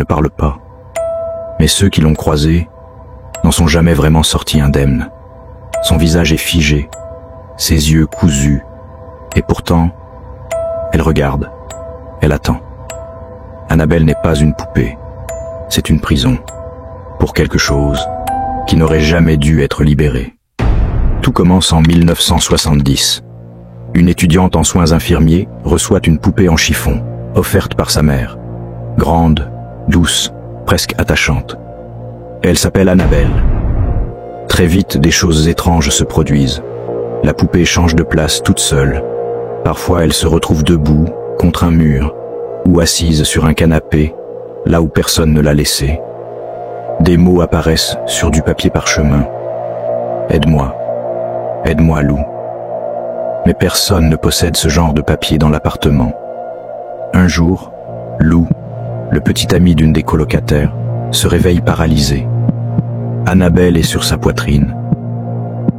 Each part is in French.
parle pas. Mais ceux qui l'ont croisée n'en sont jamais vraiment sortis indemnes. Son visage est figé, ses yeux cousus, et pourtant, elle regarde, elle attend. Annabelle n'est pas une poupée, c'est une prison, pour quelque chose qui n'aurait jamais dû être libéré. Tout commence en 1970. Une étudiante en soins infirmiers reçoit une poupée en chiffon, offerte par sa mère. Grande, douce, presque attachante. Elle s'appelle Annabelle. Très vite, des choses étranges se produisent. La poupée change de place toute seule. Parfois, elle se retrouve debout, contre un mur, ou assise sur un canapé, là où personne ne l'a laissée. Des mots apparaissent sur du papier parchemin. Aide-moi. Aide-moi, Lou. Mais personne ne possède ce genre de papier dans l'appartement. Un jour, Lou, le petit ami d'une des colocataires, se réveille paralysé. Annabelle est sur sa poitrine.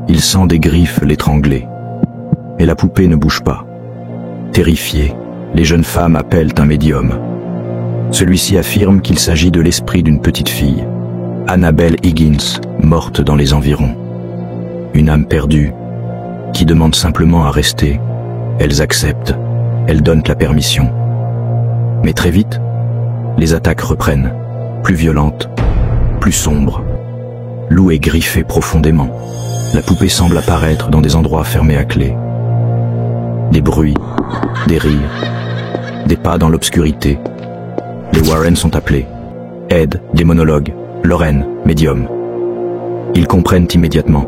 Il sent des griffes l'étrangler. Mais la poupée ne bouge pas. Terrifiées, les jeunes femmes appellent un médium. Celui-ci affirme qu'il s'agit de l'esprit d'une petite fille, Annabelle Higgins, morte dans les environs. Une âme perdue, qui demande simplement à rester. Elles acceptent, elles donnent la permission. Mais très vite, les attaques reprennent, plus violentes, plus sombres. Lou est griffé profondément. La poupée semble apparaître dans des endroits fermés à clé. Des bruits, des rires, des pas dans l'obscurité. Les Warren sont appelés. Ed, démonologue, Lorraine, médium. Ils comprennent immédiatement.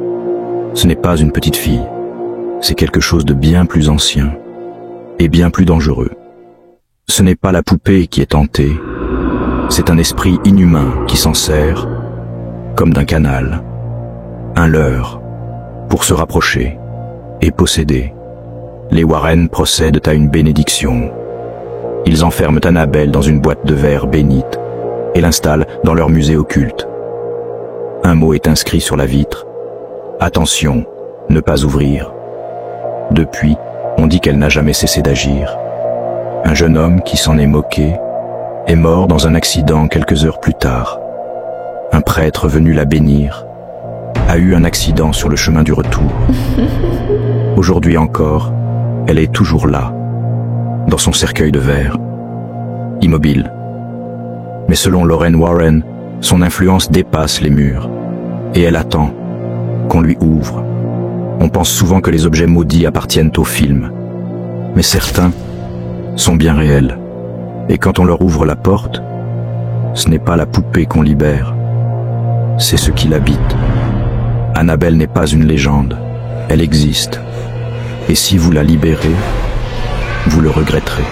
Ce n'est pas une petite fille. C'est quelque chose de bien plus ancien et bien plus dangereux. Ce n'est pas la poupée qui est tentée, c'est un esprit inhumain qui s'en sert, comme d'un canal, un leurre, pour se rapprocher et posséder. Les Warren procèdent à une bénédiction. Ils enferment Annabelle dans une boîte de verre bénite et l'installent dans leur musée occulte. Un mot est inscrit sur la vitre. Attention, ne pas ouvrir. Depuis, on dit qu'elle n'a jamais cessé d'agir. Un jeune homme qui s'en est moqué est mort dans un accident quelques heures plus tard. Un prêtre venu la bénir a eu un accident sur le chemin du retour. Aujourd'hui encore, elle est toujours là, dans son cercueil de verre, immobile. Mais selon Lorraine Warren, son influence dépasse les murs, et elle attend qu'on lui ouvre. On pense souvent que les objets maudits appartiennent au film, mais certains sont bien réels. Et quand on leur ouvre la porte, ce n'est pas la poupée qu'on libère, c'est ce qui l'habite. Annabelle n'est pas une légende, elle existe. Et si vous la libérez, vous le regretterez.